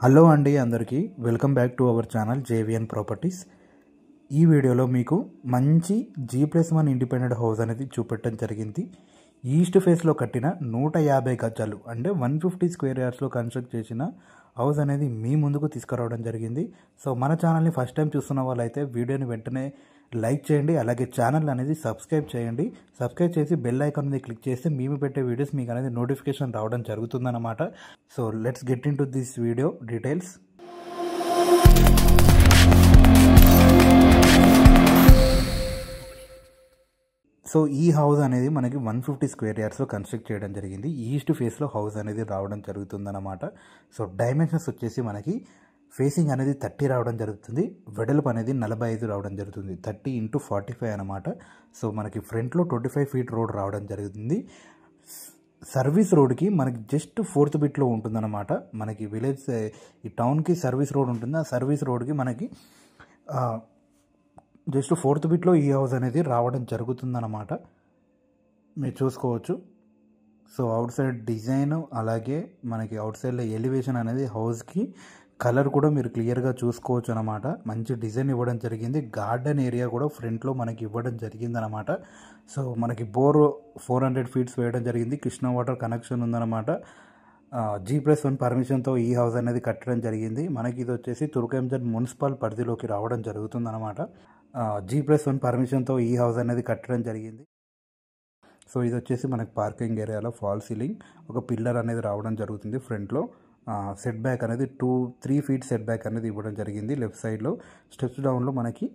Hello అండి అందరికీ welcome back to our channel JVN properties. ఈ వీడియోలో మీకు మంచి G+1 ఇండిపెండెంట్ హౌస్ అనేది చూపెట్టడం జరిగింది. ఈస్ట్ ఫేస్లో కట్టిన 150 గజాలు అంటే 150 స్క్వేర్ యార్డ్స్లో కన్స్ట్రక్ట్ చేసిన హౌస్ అనేది మీ ముందుకు తీసుకురావడం జరిగింది. సో మన ఛానల్ని ఫస్ట్ టైం చూస్తున్న వాళ్ళైతే వీడియోని వెంటనే లైక్ చేయండి, అలాగే ఛానల్ అనేది సబ్స్క్రైబ్ చేయండి. సబ్స్క్రైబ్ చేసి బెల్ ఐకాన్ మీద క్లిక్ చేస్తే మేము పెట్టే వీడియోస్ మీకు అనేది నోటిఫికేషన్ రావడం జరుగుతుందన్నమాట. So let's get in to this video details. So ఈ హౌస్ అనేది మనకి 150 స్క్వేర్ యార్డ్స్లో కన్స్ట్రక్ట్ చేయడం జరిగింది. ఈస్ట్ ఫేస్లో హౌస్ అనేది రావడం జరుగుతుందన్నమాట. సో డైమెన్షన్స్ వచ్చేసి మనకి ఫేసింగ్ అనేది 30 రావడం జరుగుతుంది, వెడల్పు అనేది 45 రావడం జరుగుతుంది, 30x45 అనమాట. సో మనకి ఫ్రంట్లో 25 ఫీట్ రోడ్ రావడం జరుగుతుంది. సర్వీస్ రోడ్కి మనకి జస్ట్ 4th బిట్లో ఉంటుందన్నమాట. మనకి విలేజ్ ఈ టౌన్కి సర్వీస్ రోడ్ ఉంటుంది, ఆ సర్వీస్ రోడ్కి మనకి జస్ట్ 4th బిట్లో ఈ హౌస్ అనేది రావడం జరుగుతుందన్నమాట. మీరు చూసుకోవచ్చు. సో అవుట్ సైడ్ డిజైన్, అలాగే మనకి అవుట్ సైడ్లో ఎలివేషన్ అనేది హౌస్కి కలర్ కూడా మీరు క్లియర్గా చూసుకోవచ్చు అనమాట. మంచి డిజైన్ ఇవ్వడం జరిగింది. గార్డెన్ ఏరియా కూడా ఫ్రంట్లో మనకి ఇవ్వడం జరిగింది అనమాట. సో మనకి బోర్ 400 ఫీట్స్ వేయడం జరిగింది. కృష్ణా వాటర్ కనెక్షన్ ఉందన్నమాట. G+1 పర్మిషన్తో ఈ హౌస్ అనేది కట్టడం జరిగింది. మనకి ఇది వచ్చేసి తుర్కంజన్ మున్సిపల్ పరిధిలోకి రావడం జరుగుతుందన్నమాట. G+1 పర్మిషన్తో ఈ హౌస్ అనేది కట్టడం జరిగింది. సో ఇది వచ్చేసి మనకి పార్కింగ్ ఏరియాలో ఫాల్ సీలింగ్, ఒక పిల్లర్ అనేది రావడం జరుగుతుంది. ఫ్రంట్లో సెట్ బ్యాక్ అనేది 3 ఫీట్ సెట్ బ్యాక్ అనేది ఇవ్వడం జరిగింది. లెఫ్ట్ సైడ్లో స్టెప్స్ డౌన్లో మనకి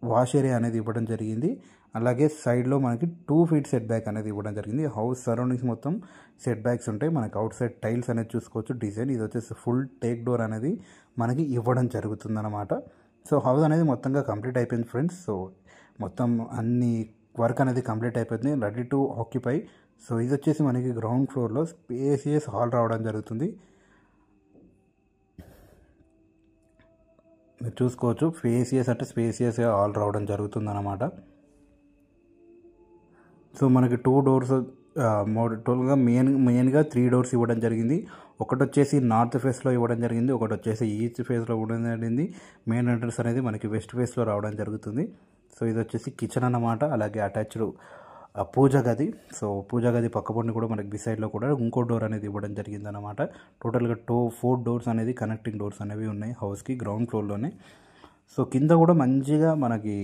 వాష్ ఏరియా అనేది ఇవ్వడం జరిగింది. అలాగే సైడ్లో మనకి 2 ఫీట్ సెట్ బ్యాక్ అనేది ఇవ్వడం జరిగింది. హౌస్ సరౌండింగ్స్ మొత్తం సెట్ బ్యాక్స్ ఉంటాయి. మనకి అవుట్ సైడ్ టైల్స్ అనేది చూసుకోవచ్చు. డిజైన్ ఇది వచ్చేసి ఫుల్ టేక్ డోర్ అనేది మనకి ఇవ్వడం జరుగుతుందన్నమాట. సో హౌస్ అనేది మొత్తంగా కంప్లీట్ అయిపోయింది ఫ్రెండ్స్. సో మొత్తం అన్ని వర్క్ అనేది కంప్లీట్ అయిపోయింది, రెడీ టు ఆక్యుపై. సో ఇది వచ్చేసి మనకి గ్రౌండ్ ఫ్లోర్లో స్పేసియస్ హాల్ రావడం జరుగుతుంది. మీరు చూసుకోవచ్చు. స్పేసియస్ అంటే స్పేసియస్ హాల్ రావడం జరుగుతుందన్నమాట. సో మనకి 2 డోర్స్ టోటల్గా మెయిన్గా 3 డోర్స్ ఇవ్వడం జరిగింది. ఒకటి వచ్చేసి నార్త్ ఫేస్లో ఇవ్వడం జరిగింది, ఒకటి వచ్చేసి ఈస్ట్ ఫేస్లో ఇవ్వడం జరిగింది. మెయిన్ ఎంట్రన్స్ అనేది మనకి వెస్ట్ ఫేస్లో రావడం జరుగుతుంది. సో ఇది వచ్చేసి కిచెన్ అన్నమాట. అలాగే అటాచ్డ్ పూజ గది. సో పూజ గది పక్కపొండి కూడా మనకి బిసైడ్లో కూడా ఇంకో డోర్ అనేది ఇవ్వడం జరిగింది అనమాట. టోటల్గా 4 డోర్స్ అనేది కనెక్టింగ్ డోర్స్ అనేవి ఉన్నాయి హౌస్కి గ్రౌండ్ ఫ్లోర్లోనే. సో కింద కూడా మంచిగా మనకి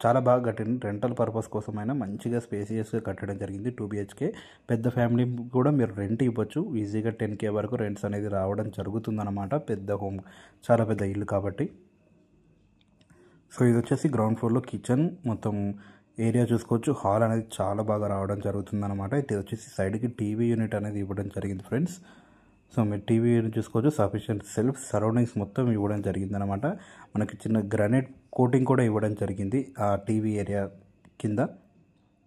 చాలా బాగా కట్టింది. రెంటల్ పర్పస్ కోసమైనా మంచిగా స్పేసియస్గా కట్టడం జరిగింది. 2 BHK పెద్ద ఫ్యామిలీ కూడా మీరు రెంట్ ఇవ్వచ్చు. ఈజీగా 10K వరకు రెంట్స్ అనేది రావడం జరుగుతుందన్నమాట. పెద్ద హోమ్, చాలా పెద్ద ఇల్లు కాబట్టి. సో ఇది వచ్చేసి గ్రౌండ్ ఫ్లోర్లో కిచెన్ మొత్తం ఏరియా చూసుకోవచ్చు. హాల్ అనేది చాలా బాగా రావడం జరుగుతుందన్నమాట. ఇది వచ్చేసి సైడ్కి టీవీ యూనిట్ అనేది ఇవ్వడం జరిగింది ఫ్రెండ్స్. సో మీరు టీవీ యూనిట్ చూసుకోవచ్చు. సఫిషియంట్ సెల్ఫ్ సరౌండింగ్స్ మొత్తం ఇవ్వడం జరిగిందనమాట. మనకి చిన్న గ్రానైట్ కోటింగ్ కూడా ఇవ్వడం జరిగింది ఆ టీవీ ఏరియా కింద.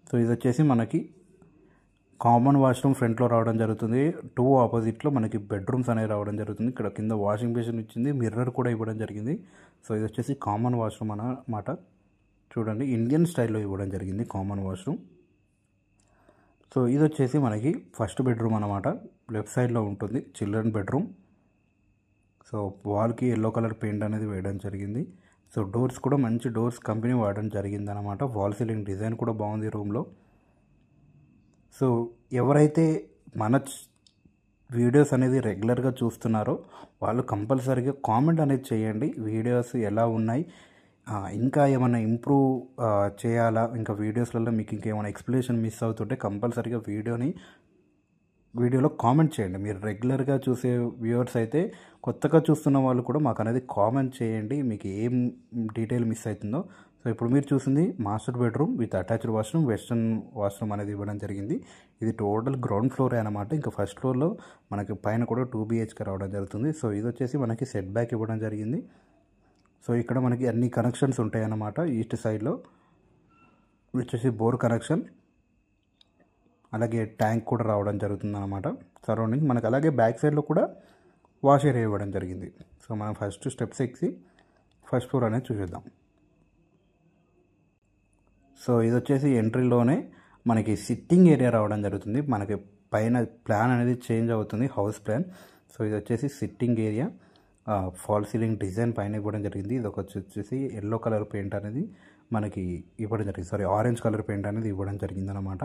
సో ఇది వచ్చేసి మనకి కామన్ వాష్రూమ్ ఫ్రంట్లో రావడం జరుగుతుంది. 2 ఆపోజిట్లో మనకి బెడ్రూమ్స్ అనేవి రావడం జరుగుతుంది. ఇక్కడ కింద వాషింగ్ బేసిన్ ఇచ్చింది, మిర్రర్ కూడా ఇవ్వడం జరిగింది. సో ఇది వచ్చేసి కామన్ వాష్రూమ్ అన్నమాట. చూడండి, ఇండియన్ స్టైల్లో ఇవ్వడం జరిగింది కామన్ వాష్రూమ్. సో ఇది వచ్చేసి మనకి ఫస్ట్ బెడ్రూమ్ అనమాట. లెఫ్ట్ సైడ్లో ఉంటుంది చిల్డ్రన్ బెడ్రూమ్. సో వాల్కి ఎల్లో కలర్ పెయింట్ అనేది వేయడం జరిగింది. సో డోర్స్ కూడా మంచి డోర్స్ కంపెనీ వాడడం జరిగింది అనమాట. వాల్ సీలింగ్ డిజైన్ కూడా బాగుంది రూమ్లో. సో ఎవరైతే మన వీడియోస్ అనేది రెగ్యులర్గా చూస్తున్నారో వాళ్ళు కంపల్సరీగా కామెంట్ అనేది చేయండి. వీడియోస్ ఎలా ఉన్నాయి, ఇంకా ఏమైనా ఇంప్రూవ్ చేయాలా, ఇంకా వీడియోస్లలో మీకు ఇంకేమైనా ఎక్స్ప్లెనేషన్ మిస్ అవుతుంటే కంపల్సరీగా వీడియోలో కామెంట్ చేయండి. మీరు రెగ్యులర్గా చూసే వ్యూవర్స్ అయితే కొత్తగా చూస్తున్న వాళ్ళు కూడా మాకు అనేది కామెంట్ చేయండి, మీకు ఏం డీటెయిల్ మిస్ అవుతుందో. సో ఇప్పుడు మీరు చూసింది master bedroom with attached washroom, western washroom అనేది ఇవ్వడం జరిగింది. ఇది టోటల్ గ్రౌండ్ ఫ్లోరే అనమాట. ఇంకా ఫస్ట్ ఫ్లోర్లో మనకి పైన కూడా 2 BHK రావడం జరుగుతుంది. సో ఇది వచ్చేసి మనకి సెట్ బ్యాక్ ఇవ్వడం జరిగింది. సో ఇక్కడ మనకి అన్ని కనెక్షన్స్ ఉంటాయి అన్నమాట. ఈస్ట్ సైడ్లో వచ్చేసి బోర్ కనెక్షన్, అలాగే ట్యాంక్ కూడా రావడం జరుగుతుంది అనమాట సరౌండింగ్ మనకి. అలాగే బ్యాక్ సైడ్లో కూడా వాష్ ఏరియా ఇవ్వడం జరిగింది. సో మనం ఫస్ట్ స్టెప్స్ ఎక్కి ఫస్ట్ ఫ్లోర్ అనేది చూసేద్దాం. సో ఇది వచ్చేసి ఎంట్రీలోనే మనకి సిట్టింగ్ ఏరియా రావడం జరుగుతుంది. మనకి పైన ప్లాన్ అనేది చేంజ్ అవుతుంది, హౌస్ ప్లాన్. సో ఇది వచ్చేసి sitting area, fall ceiling design పైన ఇవ్వడం జరిగింది. ఇది వచ్చేసి ఎల్లో కలర్ పెయింట్ అనేది మనకి ఇవ్వడం జరిగింది, సారీ ఆరెంజ్ కలర్ పెయింట్ అనేది ఇవ్వడం జరిగిందనమాట.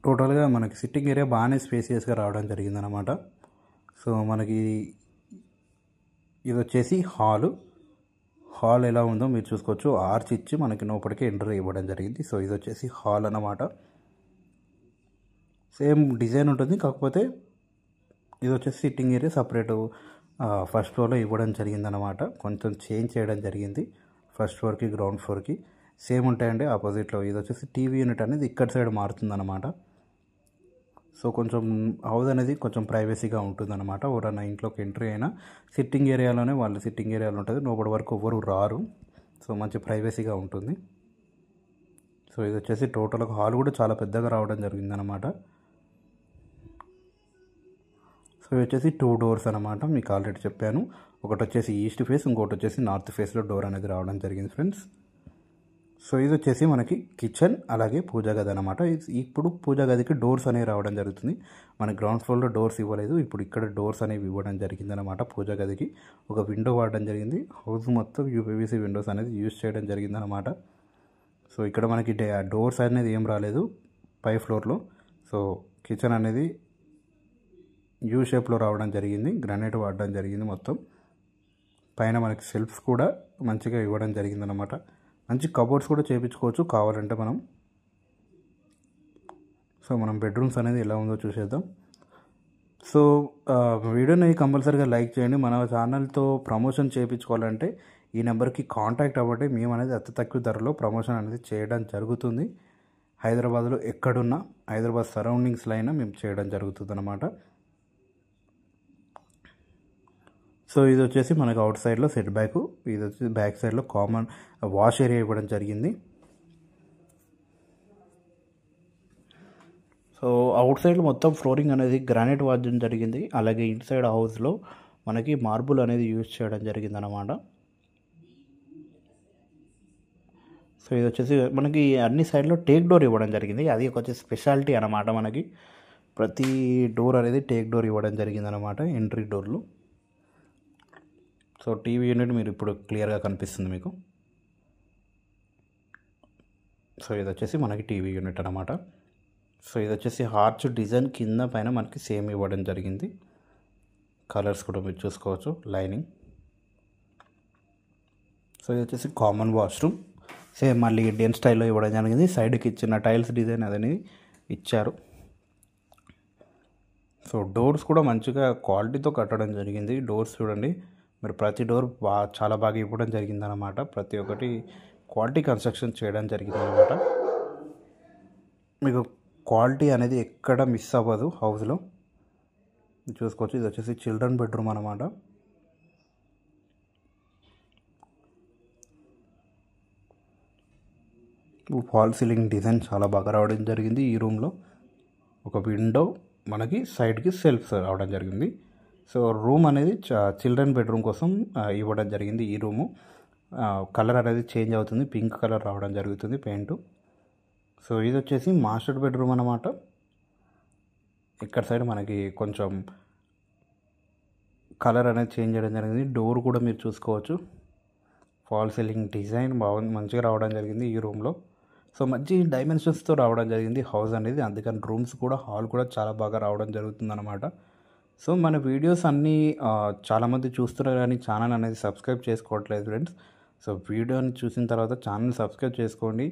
టోటల్గా మనకి సిట్టింగ్ ఏరియా బాగానే స్పేసియస్గా రావడం జరిగిందనమాట. సో మనకి ఇది వచ్చేసి హాల్ ఎలా ఉందో మీరు చూసుకోవచ్చు. ఆర్చ్ ఇచ్చి మనకి లోపలికి ఎంట్రీ ఇవ్వడం జరిగింది. సో ఇది వచ్చేసి హాల్ అన్నమాట. సేమ్ డిజైన్ ఉంటుంది, కాకపోతే ఇది వచ్చేసి సిట్టింగ్ ఏరియా సపరేట్ ఫస్ట్ ఫ్లోర్లో ఇవ్వడం జరిగిందనమాట. కొంచెం చేంజ్ చేయడం జరిగింది. ఫస్ట్ ఫ్లోర్కి గ్రౌండ్ ఫ్లోర్కి సేమ్ ఉంటాయండి ఆపోజిట్లో. ఇది వచ్చేసి టీవీ యూనిట్ అనేది ఇక్కడ సైడ్ మారుతుందన్నమాట. సో కొంచెం హౌస్ అనేది కొంచెం ప్రైవసీగా ఉంటుందన్నమాట. ఎవరైనా ఇంట్లోకి ఎంట్రీ అయినా సిట్టింగ్ ఏరియాలోనే వాళ్ళు సిట్టింగ్ ఏరియాలో ఉంటుంది, లోపటి వరకు ఎవరు రారు. సో మంచి ప్రైవసీగా ఉంటుంది. సో ఇది వచ్చేసి టోటల్గా హాల్ కూడా చాలా పెద్దగా రావడం జరిగిందనమాట. సో ఇది వచ్చేసి 2 డోర్స్ అనమాట, మీకు ఆల్రెడీ చెప్పాను. ఒకటి వచ్చేసి ఈస్ట్ ఫేస్, ఇంకోటి వచ్చేసి నార్త్ ఫేస్లో డోర్ అనేది రావడం జరిగింది ఫ్రెండ్స్. సో ఇది వచ్చేసి మనకి కిచెన్ అలాగే పూజా గది అనమాట. ఇప్పుడు పూజా గదికి డోర్స్ అనేవి రావడం జరుగుతుంది. మన గ్రౌండ్ ఫ్లోర్లో డోర్స్ ఇవ్వలేదు, ఇప్పుడు ఇక్కడ డోర్స్ అనేవి ఇవ్వడం జరిగిందనమాట. పూజా గదికి ఒక విండో వాడడం జరిగింది. హౌస్ మొత్తం యూపీవీసీ విండోస్ అనేది యూజ్ చేయడం జరిగిందనమాట. సో ఇక్కడ మనకి డోర్స్ అనేది ఏం రాలేదు పై ఫ్లోర్లో. సో కిచెన్ అనేది యూ షేప్లో రావడం జరిగింది, గ్రానైట్ వాడడం జరిగింది మొత్తం. పైన మనకి సెల్ఫ్స్ కూడా మంచిగా ఇవ్వడం జరిగిందనమాట. మంచి కబోర్డ్స్ కూడా చేయించుకోవచ్చు కావాలంటే మనం. సో మనం బెడ్రూమ్స్ అనేది ఎలా ఉందో చూసేద్దాం. సో వీడియోని కంపల్సరీగా లైక్ చేయండి. మన ఛానల్తో ప్రమోషన్ చేయించుకోవాలంటే ఈ నెంబర్కి కాంటాక్ట్ అవ్వండి. మేము అనేది అతి తక్కువ ధరలో ప్రమోషన్ అనేది చేయడం జరుగుతుంది. హైదరాబాద్లో ఎక్కడున్నా, హైదరాబాద్ సరౌండింగ్స్లో అయినా మేము చేయడం జరుగుతుంది అన్నమాట. సో ఇది వచ్చేసి మనకు అవుట్ సైడ్లో సెట్ బ్యాక్, ఇది వచ్చేసి బ్యాక్ సైడ్లో కామన్ వాష్ ఏరియా ఇవ్వడం జరిగింది. సో అవుట్ సైడ్లో మొత్తం ఫ్లోరింగ్ అనేది గ్రానైట్ వాడడం జరిగింది. అలాగే ఇన్ సైడ్ హౌస్లో మనకి మార్బుల్ అనేది యూజ్ చేయడం జరిగింది అన్నమాట. సో ఇది వచ్చేసి మనకి అన్ని సైడ్లో టేక్ డోర్ ఇవ్వడం జరిగింది. అది ఒక స్పెషాలిటీ అన్నమాట. మనకి ప్రతి డోర్ అనేది టేక్ డోర్ ఇవ్వడం జరిగింది అన్నమాట, ఎంట్రీ డోర్లు. సో టీవీ యూనిట్ మీరు ఇప్పుడు క్లియర్గా కనిపిస్తుంది మీకు. సో ఇది వచ్చేసి మనకి టీవీ యూనిట్ అనమాట. సో ఇది వచ్చేసి హార్చ్ డిజైన్ కింద పైన మనకి సేమ్ ఇవ్వడం జరిగింది. కలర్స్ కూడా మీరు చూసుకోవచ్చు, లైనింగ్. సో ఇది వచ్చేసి కామన్ వాష్రూమ్, సేమ్ మళ్ళీ ఇండియన్ స్టైల్లో ఇవ్వడం జరిగింది. సైడ్కి ఇచ్చిన టైల్స్ డిజైన్ అనేది ఇచ్చారు. సో డోర్స్ కూడా మంచిగా క్వాలిటీతో కట్టడం జరిగింది. డోర్స్ చూడండి మీరు, ప్రతి డోర్ చాలా బాగా ఇవ్వడం జరిగిందనమాట. ప్రతి ఒక్కటి క్వాలిటీ కన్స్ట్రక్షన్ చేయడం జరిగిందనమాట. మీకు క్వాలిటీ అనేది ఎక్కడ మిస్ అవ్వదు హౌస్లో, చూసుకోవచ్చు. ఇది వచ్చేసి చిల్డ్రన్ బెడ్రూమ్ అనమాట. ఫాల్ సీలింగ్ డిజైన్ చాలా బాగా రావడం జరిగింది. ఈ రూమ్లో ఒక విండో, మనకి సైడ్కి సెల్ఫ్స్ రావడం జరిగింది. సో రూమ్ అనేది చిల్డ్రన్ బెడ్రూమ్ కోసం ఇవ్వడం జరిగింది. ఈ రూము కలర్ అనేది చేంజ్ అవుతుంది, పింక్ కలర్ రావడం జరుగుతుంది పెయింట్. సో ఇది వచ్చేసి మాస్టర్ బెడ్రూమ్ అన్నమాట. ఇక్కడ సైడ్ మనకి కొంచెం కలర్ అనేది చేంజ్ చేయడం జరిగింది. డోర్ కూడా మీరు చూసుకోవచ్చు, ఫాల్ సీలింగ్ డిజైన్ బాగుంది, మంచిగా రావడం జరిగింది ఈ రూమ్లో. సో మంచి డైమెన్షన్స్తో రావడం జరిగింది హౌస్ అనేది. అందుకని రూమ్స్ కూడా, హాల్ కూడా చాలా బాగా రావడం జరుగుతుంది అన్నమాట. సో మన వీడియోస్ అన్నీ చాలామంది చూస్తున్నారు కానీ ఛానల్ అనేది సబ్స్క్రైబ్ చేసుకోవట్లేదు ఫ్రెండ్స్. సో వీడియోని చూసిన తర్వాత ఛానల్ సబ్స్క్రైబ్ చేసుకోండి.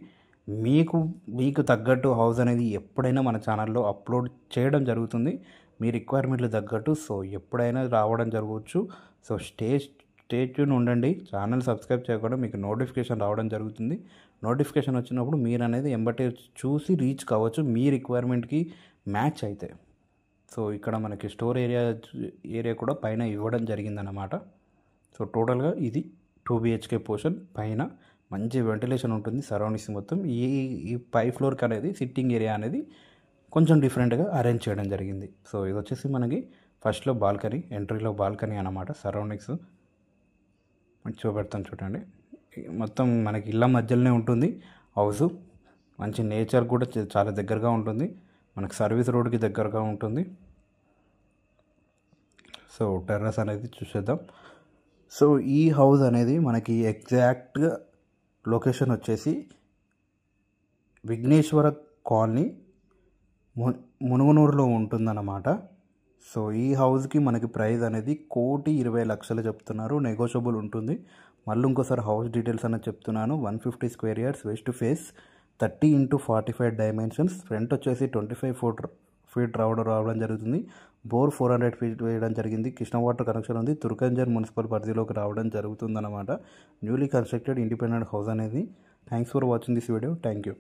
మీకు తగ్గట్టు హౌస్ అనేది ఎప్పుడైనా మన ఛానల్లో అప్లోడ్ చేయడం జరుగుతుంది, మీ రిక్వైర్మెంట్లు తగ్గట్టు. సో ఎప్పుడైనా రావడం జరగవచ్చు. సో స్టే ట్యూన్ ఉండండి. ఛానల్ సబ్స్క్రైబ్ చేయకుండా మీకు నోటిఫికేషన్ రావడం జరుగుతుంది. నోటిఫికేషన్ వచ్చినప్పుడు మీరు అనేది ఎంబటే చూసి రీచ్ కావచ్చు మీ రిక్వైర్మెంట్కి మ్యాచ్ అయితే. సో ఇక్కడ మనకి స్టోర్ ఏరియా కూడా పైన ఇవ్వడం జరిగిందన్నమాట. సో టోటల్గా ఇది 2 BHK పోర్షన్. పైన మంచి వెంటిలేషన్ ఉంటుంది సరౌండింగ్స్ మొత్తం. ఈ పై ఫ్లోర్కి అనేది సిట్టింగ్ ఏరియా అనేది కొంచెం డిఫరెంట్గా అరేంజ్ చేయడం జరిగింది. సో ఇది వచ్చేసి మనకి ఫస్ట్లో బాల్కనీ, ఎంట్రీలో బాల్కనీ అన్నమాట. సరౌండింగ్స్ చూపెడతాను చూడండి. మొత్తం మనకి ఇళ్ళ మధ్యలోనే ఉంటుంది హౌస్. మంచి నేచర్ కూడా చాలా దగ్గరగా ఉంటుంది. మనకు సర్వీస్ రోడ్కి దగ్గరగా ఉంటుంది. సో టెర్రస్ అనేది చూసేద్దాం. సో ఈ హౌస్ అనేది మనకి ఎగ్జాక్ట్గా లొకేషన్ వచ్చేసి విఘ్నేశ్వర కాలనీ మునుగునూరులో ఉంటుందన్నమాట. సో ఈ హౌస్కి మనకి ప్రైస్ అనేది 1,20,00,000 చెప్తున్నారు, నెగోషియబుల్ ఉంటుంది. మళ్ళీ ఇంకోసారి హౌస్ డీటెయిల్స్ అనేది చెప్తున్నాను. 150 square yards, west face, 30x45 dimensions, front వచ్చేసి 25 ఫీట్ రావడం జరుగుతుంది. బోర్ 400 ఫీట్ వేయడం జరిగింది. కృష్ణ వాటర్ కనెక్షన్ ఉంది. తుర్కంజర్ మున్సిపల్ పరిధిలోకి రావడం జరుగుతుందన్నమాట. న్యూలీ కన్స్ట్రక్టెడ్ ఇండిపెండెంట్ హౌస్ అనేది. Thanks for watching this video. Thank you.